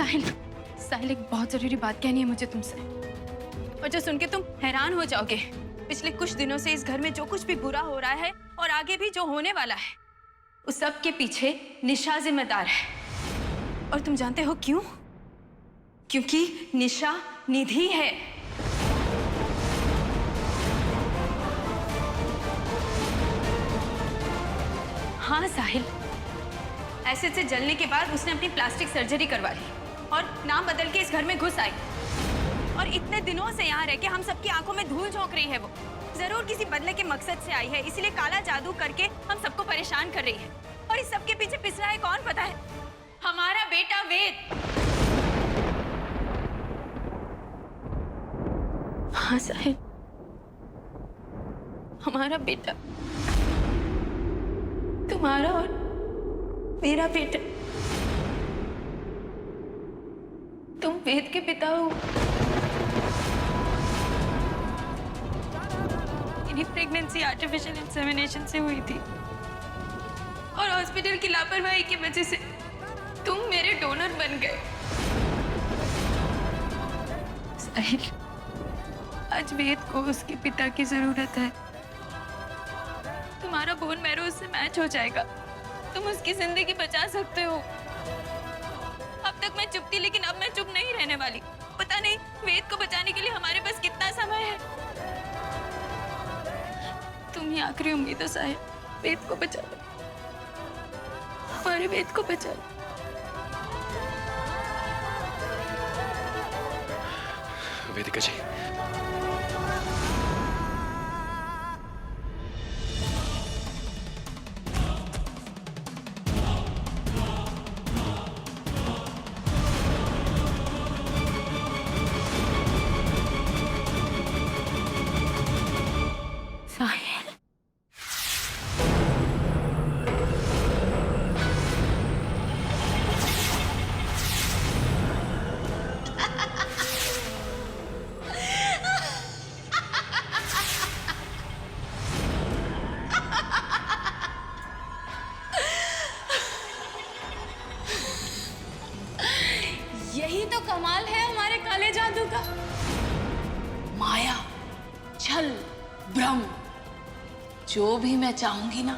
साहिल, साहिल एक बहुत जरूरी बात कहनी है मुझे तुमसे, और जो सुन के तुम हैरान हो जाओगे। पिछले कुछ दिनों से इस घर में जो कुछ भी बुरा हो रहा है और आगे भी जो होने वाला है, उस सब के पीछे निशा जिम्मेदार है। और तुम जानते हो क्यों? क्योंकि निशा निधि है। हाँ साहिल, एसिड से जलने के बाद उसने अपनी प्लास्टिक सर्जरी करवा ली और नाम बदल के इस घर में घुस आई। और इतने दिनों से यहाँ रह के हम सबकी आंखों में धूल झोंक रही है। वो जरूर किसी बदले के मकसद से आई है, इसीलिए काला जादू करके हम सबको परेशान कर रही है। और इस सब के पीछे पिस रहा है कौन पता है? हमारा बेटा वेद। हाँ साहिल, हमारा बेटा, तुम्हारा और मेरा बेटा। तुम वेद के पिता हो। इन्हीं प्रेगनेंसी आर्टिफिशियल इंसेमिनेशन से हुई थी और हॉस्पिटल की लापरवाही की वजह से तुम मेरे डोनर बन गए। साहिल, आज वेद को उसके पिता की जरूरत है। तुम्हारा बोन मैरो उससे मैच हो जाएगा, तुम उसकी जिंदगी बचा सकते हो। अब तक मैं चुप थी, लेकिन अब मैं चुप नहीं रहने वाली। पता नहीं वेद को बचाने के लिए हमारे पास कितना समय है। तुम ही आखिरी उम्मीद हो साहिल, वेद को बचा लो, हमारे वेद को बचा लो। वेदिका जी, साहिल, यही तो कमाल है हमारे काले जादू का। माया, छल, भ्रम, जो भी मैं चाहूंगी ना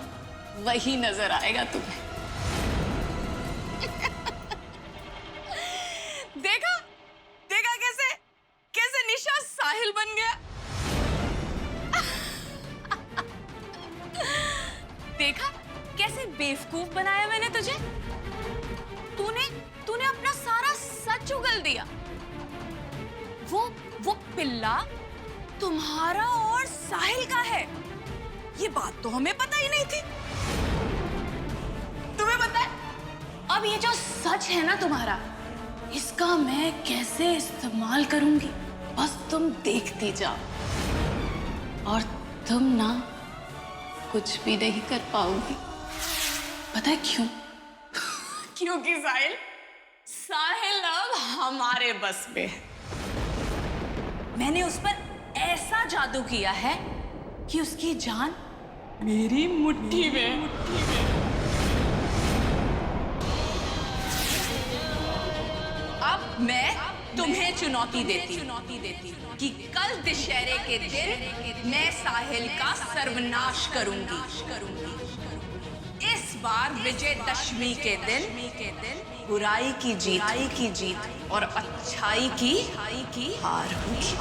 वही नजर आएगा तुम्हें। देखा देखा कैसे कैसे निशा साहिल बन गया। देखा कैसे बेवकूफ बनाया मैंने तुझे। तूने तूने अपना सारा सच उगल दिया। वो पिल्ला तुम्हारा और साहिल का है, ये बात तो हमें पता ही नहीं थी। तुम्हें पता है? अब ये जो सच है ना तुम्हारा, इसका मैं कैसे इस्तेमाल करूंगी, बस तुम देखती जाओ। और तुम ना कुछ भी नहीं कर पाओगी। पता है क्यों? क्योंकि साहिल साहिल अब हमारे बस में है। मैंने उस पर ऐसा जादू किया है कि उसकी जान मेरी मुट्ठी में। अब मैं तुम्हें चुनौती देती कि कल दशहरे के दिन मैं साहिल का सर्वनाश करूंगी। इस बार विजयदशमी के दिन बुराई की जीत और अच्छाई की हार होगी।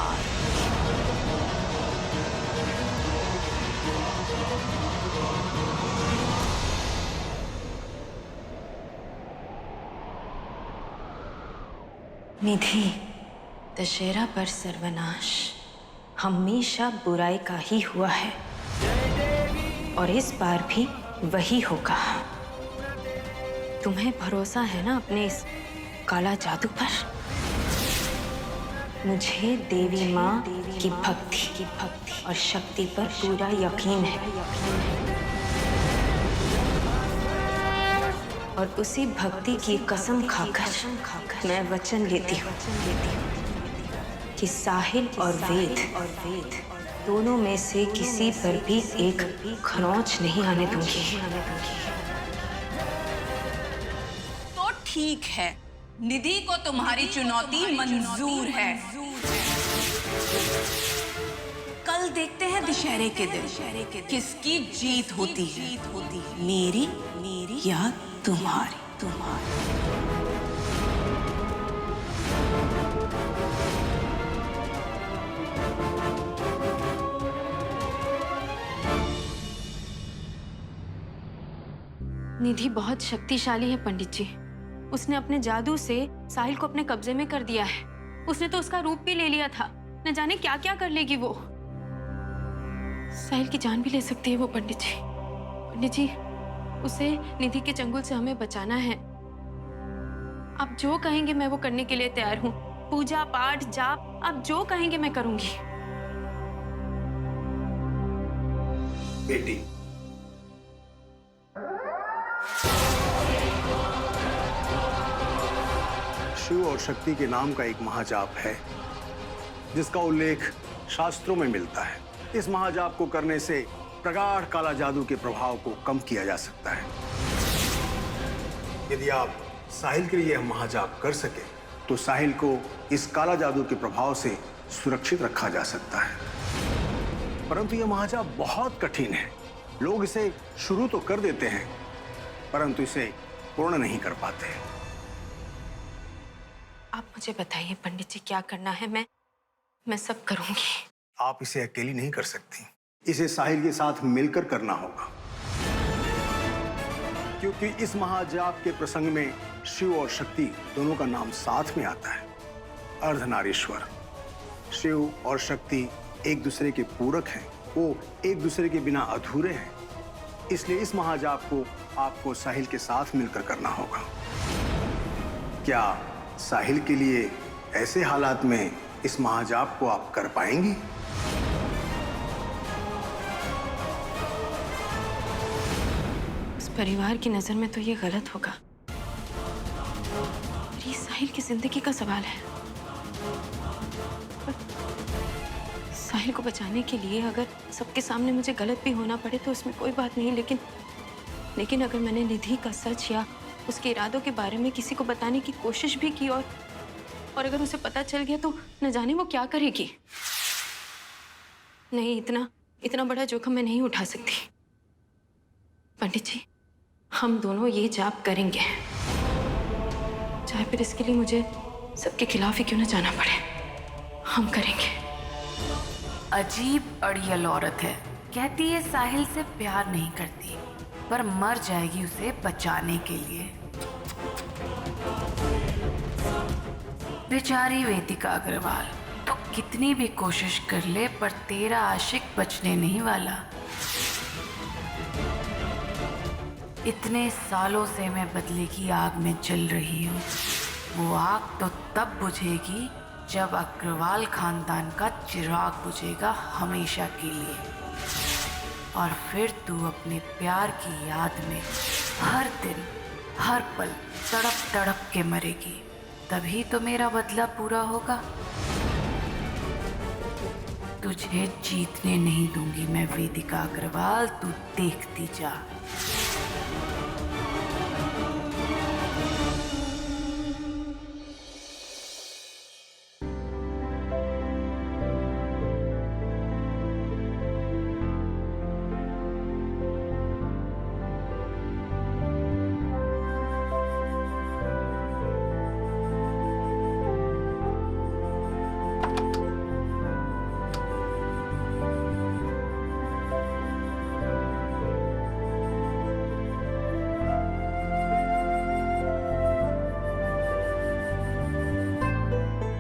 निधि, दशहरा पर सर्वनाश हमेशा बुराई का ही हुआ है और इस बार भी वही होगा। तुम्हें भरोसा है ना अपने इस काला जादू पर? मुझे देवी माँ की भक्ति और शक्ति पर पूरा यकीन है और उसी भक्ति की कसम खाकर मैं वचन लेती हूँ कि साहिल और वेद दोनों में से किसी पर भी एक खरोंच नहीं आने दूंगी। तो ठीक है, निधि को तुम्हारी चुनौती मंजूर है। कल देखते हैं दशहरे के दिन किसकी जीत होती है, मेरी या तुम्हारी। निधि बहुत शक्तिशाली है पंडित जी। उसने अपने जादू से साहिल को अपने कब्जे में कर दिया है। उसने तो उसका रूप भी ले लिया था। न जाने क्या क्या कर लेगी वो। साहिल की जान भी ले सकती है वो पंडित जी। पंडित जी, उसे निधि के चंगुल से हमें बचाना है। आप जो कहेंगे मैं वो करने के लिए तैयार हूँ। पूजा पाठ जाप आप जो कहेंगे मैं करूंगी। बेटी, शिव और शक्ति के नाम का एक महाजाप है जिसका उल्लेख शास्त्रों में मिलता है। इस महाजाप को करने से प्रगाढ़ काला जादू के प्रभाव को कम किया जा सकता है। यदि आप साहिल के लिए यह महाजाप कर सके तो साहिल को इस काला जादू के प्रभाव से सुरक्षित रखा जा सकता है। परंतु यह महाजाप बहुत कठिन है। लोग इसे शुरू तो कर देते हैं परंतु इसे पूर्ण नहीं कर पाते। आप मुझे बताइए पंडित जी क्या करना है। मैं सब करूंगी। आप इसे अकेली नहीं कर सकती, इसे साहिल के साथ मिलकर करना होगा, क्योंकि इस महाजाप के प्रसंग में शिव और शक्ति दोनों का नाम साथ में आता है। अर्धनारीश्वर। शिव और शक्ति एक दूसरे के पूरक हैं, वो एक दूसरे के बिना अधूरे हैं। इसलिए इस महाजाप को आपको साहिल के साथ मिलकर करना होगा। क्या साहिल के लिए ऐसे हालात में इस महाजाप को आप कर पाएंगी? उस परिवार की नजर में तो ये गलत होगा। ये साहिल की जिंदगी का सवाल है। साहिल को बचाने के लिए अगर सबके सामने मुझे गलत भी होना पड़े तो उसमें कोई बात नहीं, लेकिन अगर मैंने निधि का सच या उसके इरादों के बारे में किसी को बताने की कोशिश भी की और अगर उसे पता चल गया तो न जाने वो क्या करेगी। नहीं, इतना बड़ा जोखिम मैं नहीं उठा सकती। पंडित जी, हम दोनों ये जाप करेंगे, चाहे फिर इसके लिए मुझे सबके खिलाफ ही क्यों न जाना पड़े। हम करेंगे। अजीब अड़ियल औरत है। कहती है साहिल से प्यार नहीं करती पर मर जाएगी उसे बचाने के लिए। बेचारी वेदिका अग्रवाल, तो कितनी भी कोशिश कर ले पर तेरा आशिक बचने नहीं वाला। इतने सालों से मैं बदले की आग में जल रही हूँ। वो आग तो तब बुझेगी जब अग्रवाल खानदान का चिराग बुझेगा हमेशा के लिए। और फिर तू अपने प्यार की याद में हर दिन हर पल तड़प तड़प के मरेगी। तभी तो मेरा बदला पूरा होगा। तुझे जीतने नहीं दूंगी मैं वेदिका अग्रवाल, तू देखती जा।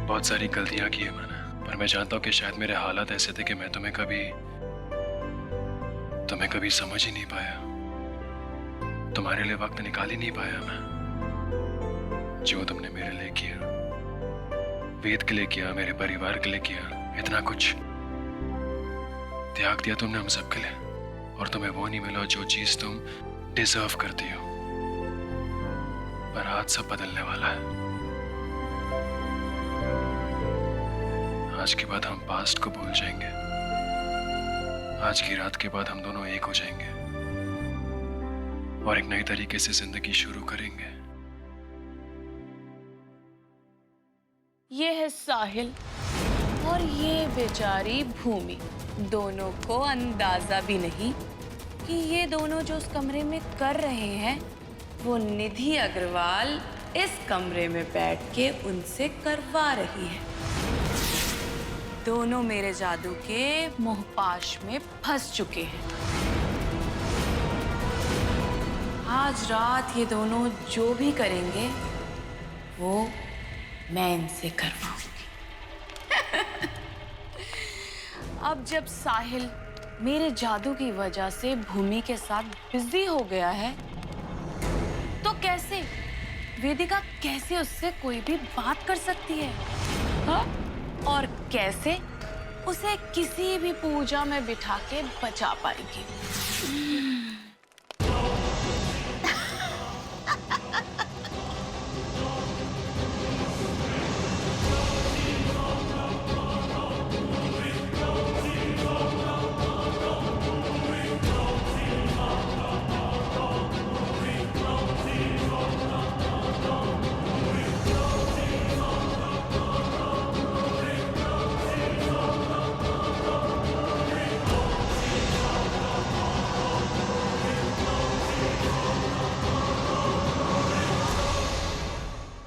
बहुत सारी गलतियां की है मैंने, पर मैं जानता हूँ कि शायद मेरे हालात ऐसे थे कि मैं तुम्हें कभी समझ ही नहीं पाया। तुम्हारे लिए वक्त निकाल ही नहीं पाया मैं। जो तुमने मेरे लिए किया, वेद के लिए किया, मेरे परिवार के लिए किया, इतना कुछ त्याग दिया तुमने हम सब के लिए, और तुम्हें वो नहीं मिला जो चीज तुम डिजर्व करती हो। पर आज सब बदलने वाला है। आज के बाद हम पास्ट को भूल जाएंगे। आज की रात के बाद हम दोनों एक हो जाएंगे और एक नई तरीके से जिंदगी शुरू करेंगे। ये है साहिल और ये बेचारी भूमि। दोनों को अंदाजा भी नहीं कि ये दोनों जो उस कमरे में कर रहे हैं वो निधि अग्रवाल इस कमरे में बैठ के उनसे करवा रही है। दोनों मेरे जादू के मोहपाश में फंस चुके हैं। आज रात ये दोनों जो भी करेंगे वो मैं इनसे करवाऊंगी। अब जब साहिल मेरे जादू की वजह से भूमि के साथ बिजी हो गया है तो कैसे वेदिका कैसे उससे कोई भी बात कर सकती है, हाँ? और कैसे उसे किसी भी पूजा में बिठा के बचा पाएगी।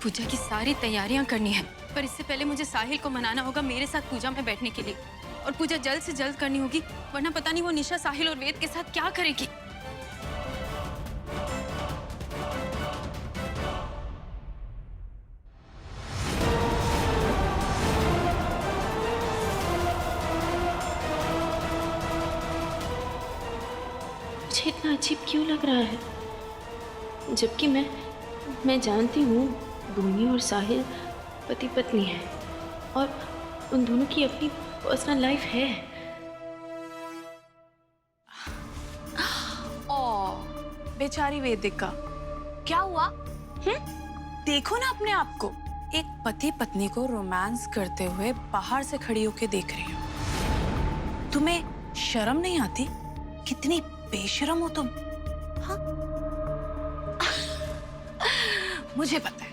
पूजा की सारी तैयारियां करनी है, पर इससे पहले मुझे साहिल को मनाना होगा मेरे साथ पूजा में बैठने के लिए। और पूजा जल्द से जल्द करनी होगी, वरना पता नहीं वो निशा साहिल और वेद के साथ क्या करेगी। मुझे इतना अजीब क्यों लग रहा है, जबकि मैं जानती हूँ भूमि और साहिल पति पत्नी हैं और उन दोनों की अपनी पर्सनल लाइफ है। ओ बेचारी वेदिका, क्या हुआ? देखो ना अपने आप को, एक पति पत्नी को रोमांस करते हुए बाहर से खड़ी होके देख रही हो। तुम्हें शर्म नहीं आती? कितनी बेशर्म हो तुम, हाँ? मुझे पता है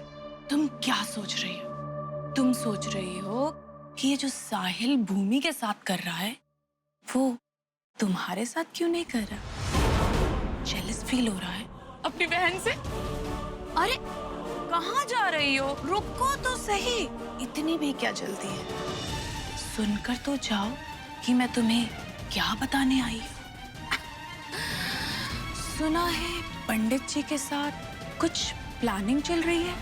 तुम क्या सोच रही हो। तुम सोच रही हो कि ये जो साहिल भूमि के साथ कर रहा है वो तुम्हारे साथ क्यों नहीं कर रहा? जेलस फील हो रहा है अपनी बहन से? अरे कहाँ जा रही हो? रुको तो सही, इतनी भी क्या जल्दी है? सुनकर तो जाओ कि मैं तुम्हें क्या बताने आई हूँ। सुना है पंडित जी के साथ कुछ प्लानिंग चल रही है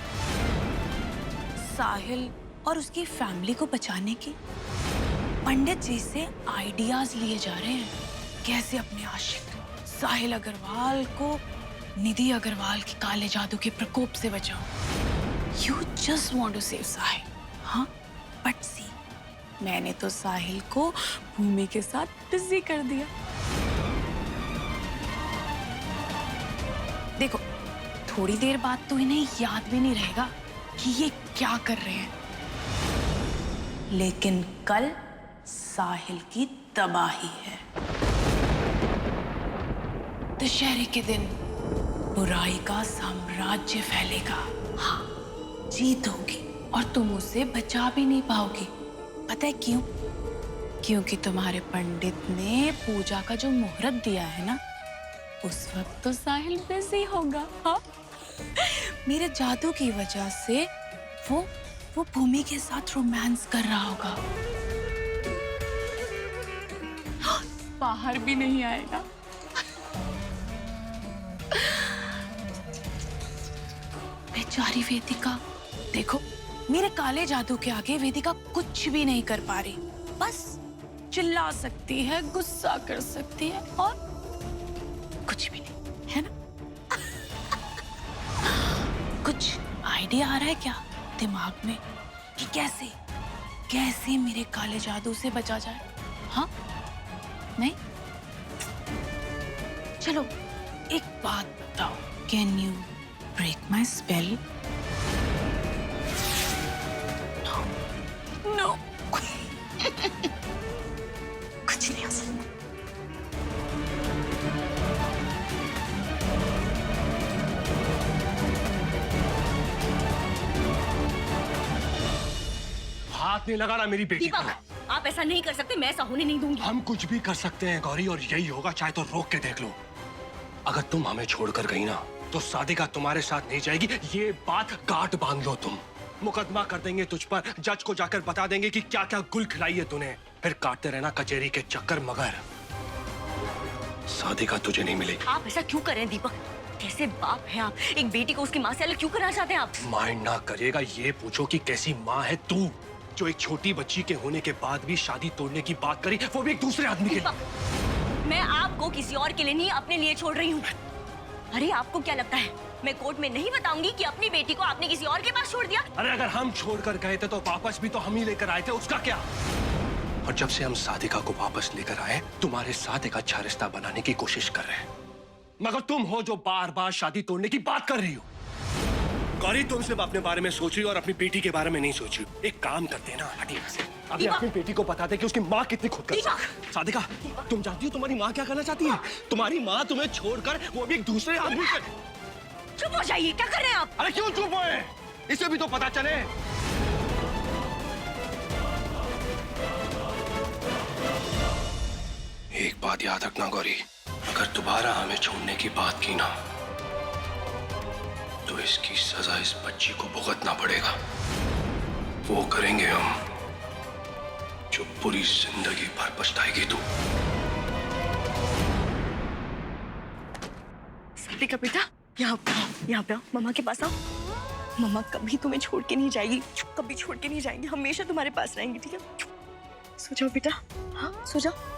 साहिल और उसकी फैमिली को बचाने की। पंडित जी से आइडियाज लिए जा रहे हैं कैसे अपने आशिक साहिल अग्रवाल को निधि अग्रवाल के काले जादू के प्रकोप से बचाओ। You just want to save Sahil, हाँ? बट सी, मैंने तो साहिल को भूमि के साथ बिजी कर दिया। देखो, थोड़ी देर बाद तो इन्हें याद भी नहीं रहेगा कि ये क्या कर रहे हैं, लेकिन कल साहिल की तबाही है। दशहरे के दिन बुराई का साम्राज्य फैलेगा, हाँ, जीत होगी और तुम उसे बचा भी नहीं पाओगी। पता है क्यों? क्योंकि तुम्हारे पंडित ने पूजा का जो मुहूर्त दिया है ना, उस वक्त तो साहिल बिजी होगा, हाँ? मेरे जादू की वजह से वो भूमि के साथ रोमांस कर रहा होगा, बाहर भी नहीं आएगा। बेचारी वेदिका, देखो मेरे काले जादू के आगे वेदिका कुछ भी नहीं कर पा रही। बस चिल्ला सकती है, गुस्सा कर सकती है और कुछ भी नहीं, है ना? कुछ आइडिया आ रहा है क्या दिमाग में कि कैसे मेरे काले जादू से बचा जाए? हाँ? नहीं? चलो एक बात बताओ, can you break my spell? No. कुछ नहीं हो सकता। नहीं लगाना मेरी बेटी को। दीपक, आप ऐसा नहीं कर सकते, मैं ऐसा होने नहीं दूंगी। हम कुछ भी कर सकते हैं गौरी, और यही होगा, चाहे तो रोक के देख लो। अगर तुम हमें छोड़कर गई ना तो सादिका तुम्हारे साथ नहीं जाएगी, ये बात गांठ बांध लो तुम। मुकदमा कर देंगे तुझ पर, जज को जाकर बता देंगे कि क्या क्या गुल खिलाई है तूने, फिर काटते रहना कचहरी के चक्कर, मगर सादिका तुझे नहीं मिलेगी। आप ऐसा क्यों कर रहे हैं दीपक? कैसे बाप हैं आप? एक बेटी को उसकी माँ से अलग क्यों करना चाहते हैं आप? माइंड ना करिएगा, ये पूछो कि कैसी माँ है तू, जो एक छोटी बच्ची के होने के बाद भी शादी तोड़ने की बात करी, वो भी एक दूसरे आदमी के लिए। दीपक, मैं आपको किसी और के लिए नहीं, अपने लिए छोड़ रही हूँ। अरे आपको क्या लगता है मैं कोर्ट में नहीं बताऊंगी कि अपनी बेटी को आपने किसी और के पास छोड़ दिया? अरे अगर हम छोड़कर गए थे तो वापस भी तो हम ही लेकर आए थे, उसका क्या? और जब से हम सादिका को वापस लेकर आए, तुम्हारे साथ एक अच्छा रिश्ता बनाने की कोशिश कर रहे हैं, मगर तुम हो जो बार बार शादी तोड़ने की बात कर रही हो। गौरी, तुम सिर्फ अपने बारे में सोच रही हो और अपनी बेटी के बारे में नहीं सोच रही हो। एक काम करते हैं ना, हटिए से अभी अपनी बेटी को बता दे कि उसकी माँ कितनी खुदगर्ज है। सादिका, तुम जानती हो तुम्हारी माँ क्या करना चाहती है? तुम्हारी माँ तुम्हें छोड़कर वो भी एक दूसरे आदमी से। चुप हो जाइए, क्या कर रहे हैं आप? अरे क्यों चुप हुए? इसे भी तो पता चले। एक बात याद रखना गौरी, अगर दोबारा हमें छोड़ने की बात की ना तो इसकी सजा इस बच्ची को भुगतना पड़ेगा। वो करेंगे हम जो पूरी जिंदगी भर पछताएगी तू। सादिका बेटा, यहाँ पे आओ, मम्मा के पास आओ। मम्मा कभी तुम्हें छोड़ के नहीं जाएगी, कभी छोड़ के नहीं जाएंगी, हमेशा तुम्हारे पास रहेंगी, ठीक है? सो जाओ बेटा, हाँ सो जाओ।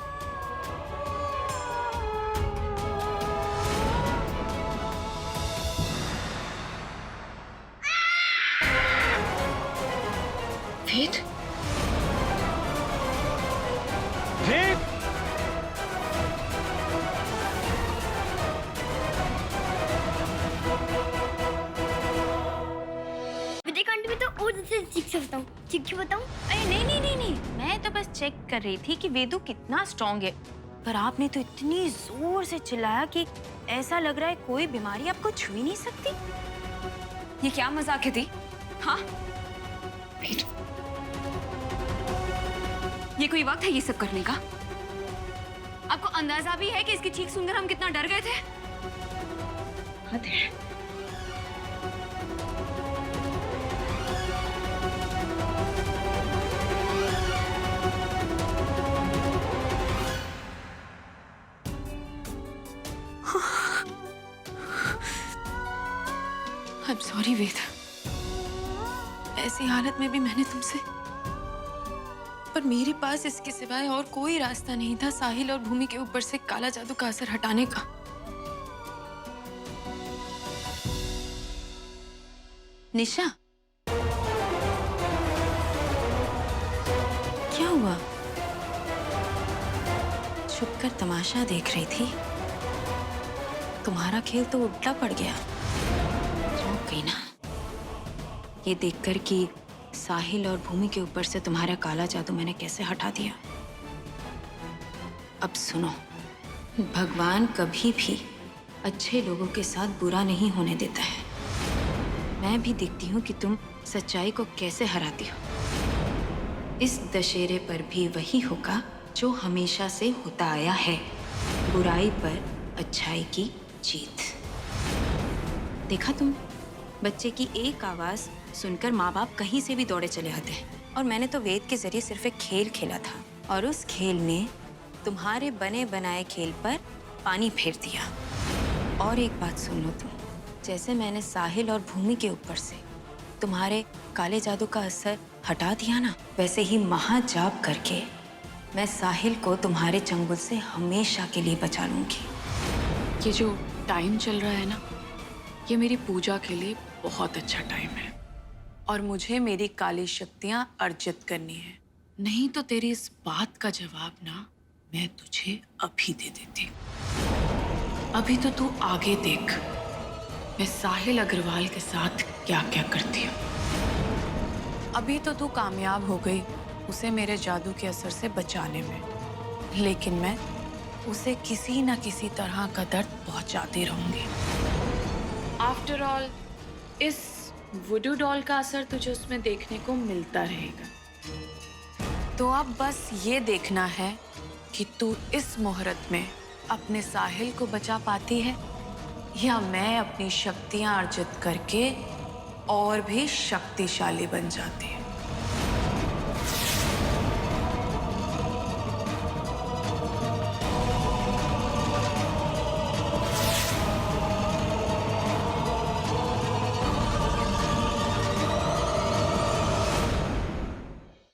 वेद, विजयकांत में तो और दूसरे सीख सकता हूँ, ठीक क्यों बताऊँ? अरे नहीं, मैं तो बस चेक कर रही थी कि वेदू कितना स्ट्रांग है, पर आपने तो इतनी जोर से चिल्लाया कि ऐसा लग रहा है कोई बीमारी आपको छू ही नहीं सकती। ये क्या मजाक है दी? हाँ, ये कोई वक्त है ये सब करने का? आपको अंदाजा भी है कि इसकी चीख सुनकर हम कितना डर गए थे? हद है। I'm sorry वेद, ऐसी हालत में भी मैंने तुमसे, पर मेरे पास इसके सिवाय और कोई रास्ता नहीं था साहिल और भूमि के ऊपर से काला जादू का असर हटाने का। निशा, क्या हुआ? छुपकर तमाशा देख रही थी? तुम्हारा खेल तो उल्टा पड़ गया। चौंक गई ना ये देखकर कि साहिल और भूमि के ऊपर से तुम्हारा काला जादू मैंने कैसे हटा दिया। अब सुनो, भगवान कभी भी अच्छे लोगों के साथ बुरा नहीं होने देता है। मैं भी देखती हूँ कि तुम सच्चाई को कैसे हराती हो। इस दशहरे पर भी वही होगा जो हमेशा से होता आया है, बुराई पर अच्छाई की जीत। देखा तुम, बच्चे की एक आवाज सुनकर माँ बाप कहीं से भी दौड़े चले आते हैं। और मैंने तो वेद के जरिए सिर्फ एक खेल खेला था, और उस खेल ने तुम्हारे बने बनाए खेल पर पानी फेर दिया। और एक बात सुन लो तुम, जैसे मैंने साहिल और भूमि के ऊपर से तुम्हारे काले जादू का असर हटा दिया ना, वैसे ही महाजाप करके मैं साहिल को तुम्हारे चंगुल से हमेशा के लिए बचा लूंगी। ये जो टाइम चल रहा है ना, ये मेरी पूजा के लिए बहुत अच्छा टाइम है, और मुझे मेरी काली शक्तियां अर्जित करनी है। नहीं तो तेरी इस बात का जवाब ना मैं तुझे अभी दे देती। अभी तो तू आगे देख, मैं साहिल अग्रवाल के साथ क्या क्या करती हूँ। अभी तो तू कामयाब हो गई उसे मेरे जादू के असर से बचाने में, लेकिन मैं उसे किसी ना किसी तरह का दर्द पहुंचाती रहूंगी। आफ्टर ऑल, इस वुडू डॉल का असर तुझे उसमें देखने को मिलता रहेगा। तो अब बस ये देखना है कि तू इस मुहूर्त में अपने साहिल को बचा पाती है या मैं अपनी शक्तियां अर्जित करके और भी शक्तिशाली बन जाती हूँ।